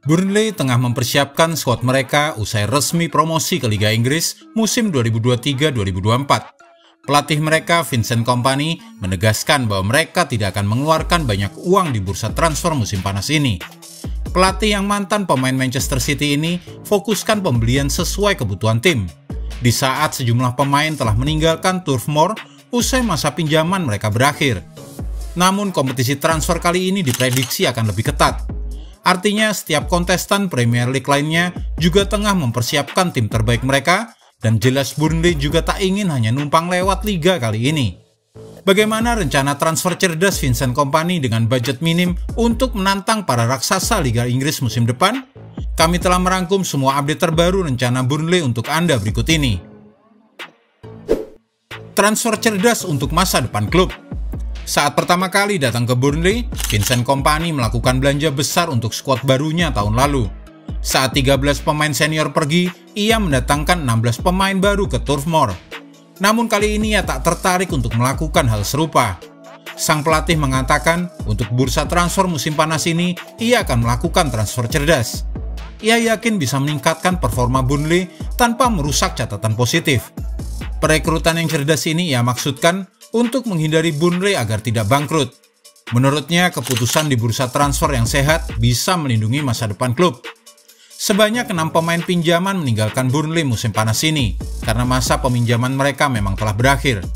Burnley tengah mempersiapkan skuad mereka usai resmi promosi ke Liga Inggris musim 2023-2024. Pelatih mereka, Vincent Kompany, menegaskan bahwa mereka tidak akan mengeluarkan banyak uang di bursa transfer musim panas ini. Pelatih yang mantan pemain Manchester City ini fokuskan pembelian sesuai kebutuhan tim. Di saat sejumlah pemain telah meninggalkan Turf Moor usai masa pinjaman mereka berakhir. Namun kompetisi transfer kali ini diprediksi akan lebih ketat. Artinya setiap kontestan Premier League lainnya juga tengah mempersiapkan tim terbaik mereka, dan jelas Burnley juga tak ingin hanya numpang lewat liga kali ini. Bagaimana rencana transfer cerdas Vincent Kompany dengan budget minim untuk menantang para raksasa Liga Inggris musim depan? Kami telah merangkum semua update terbaru rencana Burnley untuk Anda berikut ini. Transfer cerdas untuk masa depan klub. Saat pertama kali datang ke Burnley, Vincent Kompany melakukan belanja besar untuk skuad barunya tahun lalu. Saat 13 pemain senior pergi, ia mendatangkan 16 pemain baru ke Turf Moor. Namun kali ini ia tak tertarik untuk melakukan hal serupa. Sang pelatih mengatakan untuk bursa transfer musim panas ini, ia akan melakukan transfer cerdas. Ia yakin bisa meningkatkan performa Burnley tanpa merusak catatan positif. Perekrutan yang cerdas ini ia maksudkan untuk menghindari Burnley agar tidak bangkrut. Menurutnya, keputusan di bursa transfer yang sehat bisa melindungi masa depan klub. Sebanyak 6 pemain pinjaman meninggalkan Burnley musim panas ini, karena masa peminjaman mereka memang telah berakhir.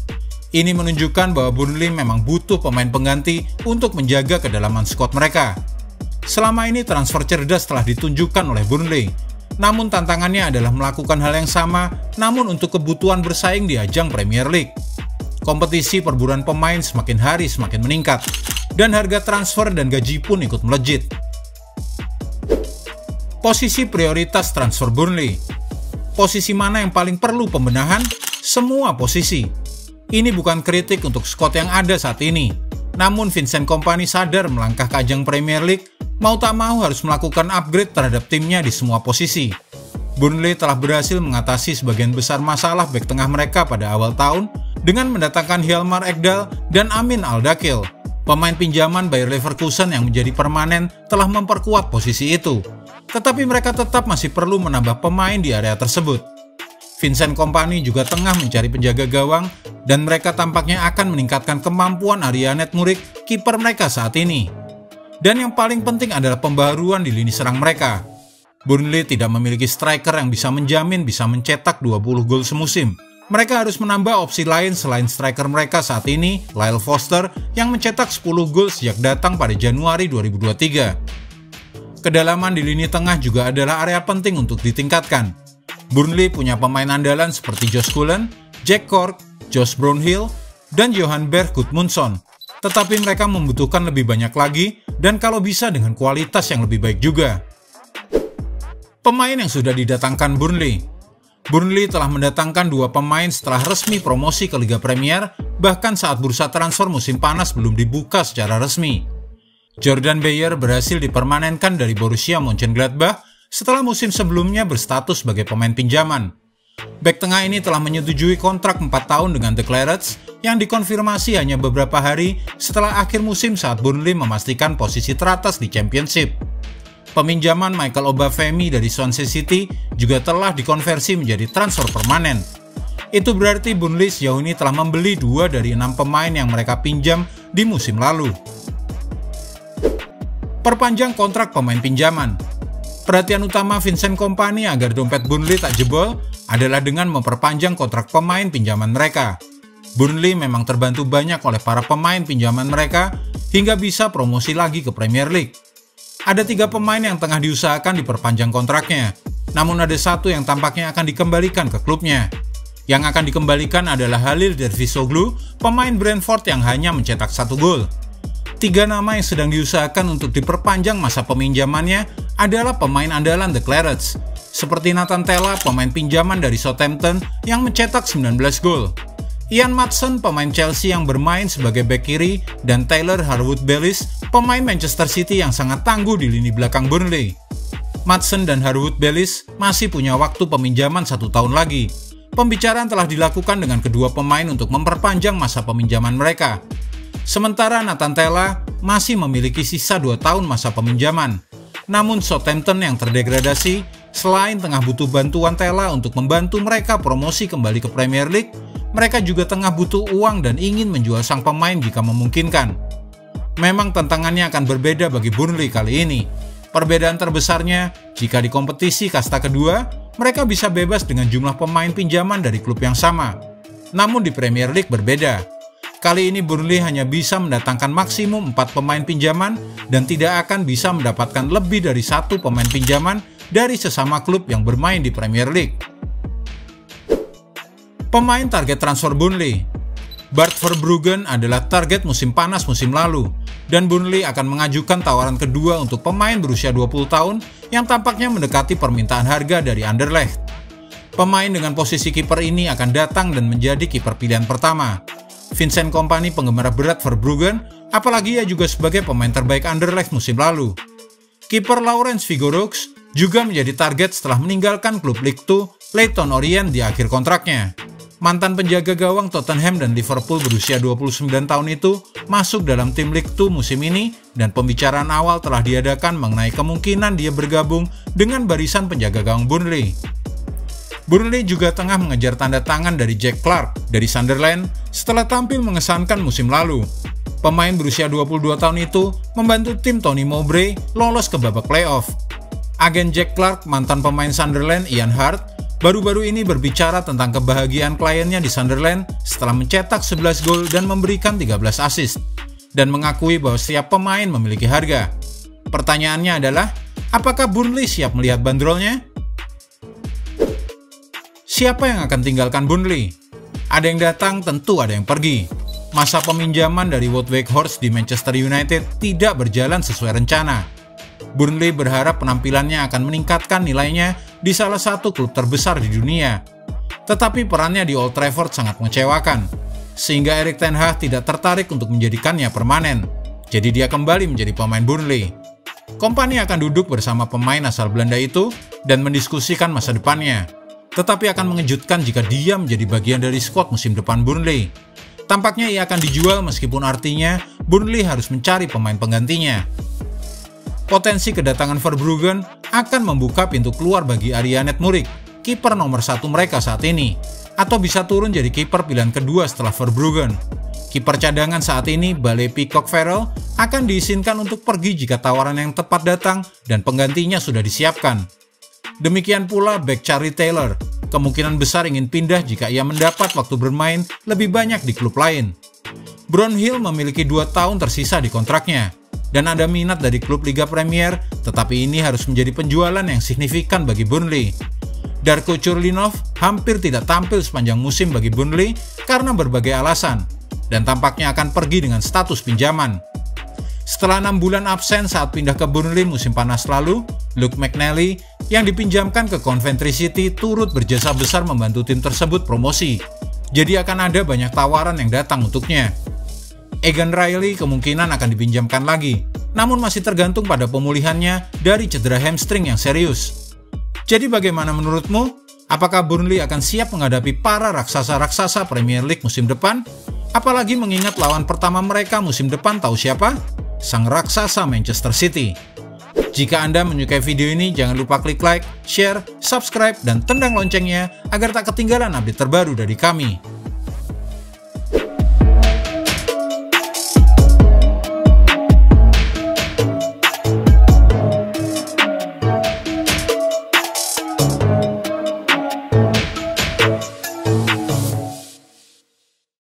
Ini menunjukkan bahwa Burnley memang butuh pemain pengganti untuk menjaga kedalaman skuad mereka. Selama ini transfer cerdas telah ditunjukkan oleh Burnley, namun tantangannya adalah melakukan hal yang sama, namun untuk kebutuhan bersaing di ajang Premier League. Kompetisi perburuan pemain semakin hari semakin meningkat, dan harga transfer dan gaji pun ikut melejit. Posisi prioritas transfer Burnley. Posisi mana yang paling perlu pembenahan? Semua posisi. Ini bukan kritik untuk skuad yang ada saat ini. Namun Vincent Kompany sadar melangkah ke ajang Premier League, mau tak mau harus melakukan upgrade terhadap timnya di semua posisi. Burnley telah berhasil mengatasi sebagian besar masalah bek tengah mereka pada awal tahun dengan mendatangkan Hjalmar Ekdal dan Amin Al-Dakhil. Pemain pinjaman Bayer Leverkusen yang menjadi permanen telah memperkuat posisi itu. Tetapi mereka tetap masih perlu menambah pemain di area tersebut. Vincent Kompany juga tengah mencari penjaga gawang, dan mereka tampaknya akan meningkatkan kemampuan Arianet Murik, kiper mereka saat ini. Dan yang paling penting adalah pembaruan di lini serang mereka. Burnley tidak memiliki striker yang bisa menjamin bisa mencetak 20 gol semusim. Mereka harus menambah opsi lain selain striker mereka saat ini, Lyle Foster, yang mencetak 10 gol sejak datang pada Januari 2023. Kedalaman di lini tengah juga adalah area penting untuk ditingkatkan. Burnley punya pemain andalan seperti Josh Cullen, Jack Cork, Josh Brownhill, dan Johan Berg Gudmundsson. Tetapi mereka membutuhkan lebih banyak lagi, dan kalau bisa dengan kualitas yang lebih baik juga. Pemain yang sudah didatangkan Burnley. Burnley telah mendatangkan 2 pemain setelah resmi promosi ke Liga Premier, bahkan saat bursa transfer musim panas belum dibuka secara resmi. Jordan Beyer berhasil dipermanenkan dari Borussia Mönchengladbach setelah musim sebelumnya berstatus sebagai pemain pinjaman. Bek tengah ini telah menyetujui kontrak 4 tahun dengan The Clarets yang dikonfirmasi hanya beberapa hari setelah akhir musim saat Burnley memastikan posisi teratas di Championship. Peminjaman Michael Obafemi dari Swansea City juga telah dikonversi menjadi transfer permanen. Itu berarti Burnley sejauh ini telah membeli 2 dari 6 pemain yang mereka pinjam di musim lalu. Perpanjang kontrak pemain pinjaman. Perhatian utama Vincent Kompany agar dompet Burnley tak jebol adalah dengan memperpanjang kontrak pemain pinjaman mereka. Burnley memang terbantu banyak oleh para pemain pinjaman mereka hingga bisa promosi lagi ke Premier League. Ada 3 pemain yang tengah diusahakan diperpanjang kontraknya, namun ada 1 yang tampaknya akan dikembalikan ke klubnya. Yang akan dikembalikan adalah Halil Dervisoglu, pemain Brentford yang hanya mencetak 1 gol. 3 nama yang sedang diusahakan untuk diperpanjang masa peminjamannya adalah pemain andalan The Clarets, seperti Nathan Tella, pemain pinjaman dari Southampton yang mencetak 19 gol. Ian Maatsen, pemain Chelsea yang bermain sebagai bek kiri, dan Tyler Harwood-Bellis, pemain Manchester City yang sangat tangguh di lini belakang Burnley. Maatsen dan Harwood-Bellis masih punya waktu peminjaman 1 tahun lagi. Pembicaraan telah dilakukan dengan kedua pemain untuk memperpanjang masa peminjaman mereka. Sementara Nathan Tella masih memiliki sisa 2 tahun masa peminjaman. Namun Southampton yang terdegradasi, selain tengah butuh bantuan Tella untuk membantu mereka promosi kembali ke Premier League, mereka juga tengah butuh uang dan ingin menjual sang pemain jika memungkinkan. Memang tantangannya akan berbeda bagi Burnley kali ini. Perbedaan terbesarnya, jika di kompetisi kasta kedua, mereka bisa bebas dengan jumlah pemain pinjaman dari klub yang sama. Namun di Premier League berbeda. Kali ini Burnley hanya bisa mendatangkan maksimum 4 pemain pinjaman dan tidak akan bisa mendapatkan lebih dari 1 pemain pinjaman dari sesama klub yang bermain di Premier League. Pemain target transfer Burnley. Bart Verbruggen adalah target musim panas musim lalu, dan Burnley akan mengajukan tawaran kedua untuk pemain berusia 20 tahun yang tampaknya mendekati permintaan harga dari Anderlecht. Pemain dengan posisi kiper ini akan datang dan menjadi kiper pilihan pertama. Vincent Kompany penggemar berat Verbruggen, apalagi ia juga sebagai pemain terbaik Anderlecht musim lalu. Kiper Laurens Vigouroux juga menjadi target setelah meninggalkan klub Ligue 2 Leyton Orient di akhir kontraknya. Mantan penjaga gawang Tottenham dan Liverpool berusia 29 tahun itu masuk dalam tim Ligue 2 musim ini dan pembicaraan awal telah diadakan mengenai kemungkinan dia bergabung dengan barisan penjaga gawang Burnley. Burnley juga tengah mengejar tanda tangan dari Jack Clarke dari Sunderland setelah tampil mengesankan musim lalu. Pemain berusia 22 tahun itu membantu tim Tony Mowbray lolos ke babak playoff. Agen Jack Clarke, mantan pemain Sunderland Ian Hart, baru-baru ini berbicara tentang kebahagiaan kliennya di Sunderland setelah mencetak 11 gol dan memberikan 13 assist, dan mengakui bahwa setiap pemain memiliki harga. Pertanyaannya adalah, apakah Burnley siap melihat bandrolnya? Siapa yang akan tinggalkan Burnley? Ada yang datang, tentu ada yang pergi. Masa peminjaman dari Wout Weghorst di Manchester United tidak berjalan sesuai rencana. Burnley berharap penampilannya akan meningkatkan nilainya di salah satu klub terbesar di dunia. Tetapi perannya di Old Trafford sangat mengecewakan, sehingga Erik ten Hag tidak tertarik untuk menjadikannya permanen. Jadi dia kembali menjadi pemain Burnley. Kompany akan duduk bersama pemain asal Belanda itu dan mendiskusikan masa depannya. Tetapi akan mengejutkan jika dia menjadi bagian dari skuad musim depan Burnley. Tampaknya ia akan dijual meskipun artinya Burnley harus mencari pemain penggantinya. Potensi kedatangan Verbruggen akan membuka pintu keluar bagi Arianet Murik, kiper nomor 1 mereka saat ini, atau bisa turun jadi kiper pilihan kedua setelah Verbruggen. Kiper cadangan saat ini, Bale Peacock Farrell, akan diizinkan untuk pergi jika tawaran yang tepat datang dan penggantinya sudah disiapkan. Demikian pula bek Charlie Taylor, kemungkinan besar ingin pindah jika ia mendapat waktu bermain lebih banyak di klub lain. Brownhill memiliki 2 tahun tersisa di kontraknya, dan ada minat dari klub Liga Premier, tetapi ini harus menjadi penjualan yang signifikan bagi Burnley. Darko Churlinov hampir tidak tampil sepanjang musim bagi Burnley karena berbagai alasan, dan tampaknya akan pergi dengan status pinjaman. Setelah 6 bulan absen saat pindah ke Burnley musim panas lalu, Luke McNally yang dipinjamkan ke Coventry City turut berjasa besar membantu tim tersebut promosi. Jadi akan ada banyak tawaran yang datang untuknya. Egan Riley kemungkinan akan dipinjamkan lagi, namun masih tergantung pada pemulihannya dari cedera hamstring yang serius. Jadi bagaimana menurutmu? Apakah Burnley akan siap menghadapi para raksasa-raksasa Premier League musim depan? Apalagi mengingat lawan pertama mereka musim depan tahu siapa? Sang raksasa Manchester City. Jika Anda menyukai video ini, jangan lupa klik like, share, subscribe, dan tendang loncengnya agar tak ketinggalan update terbaru dari kami.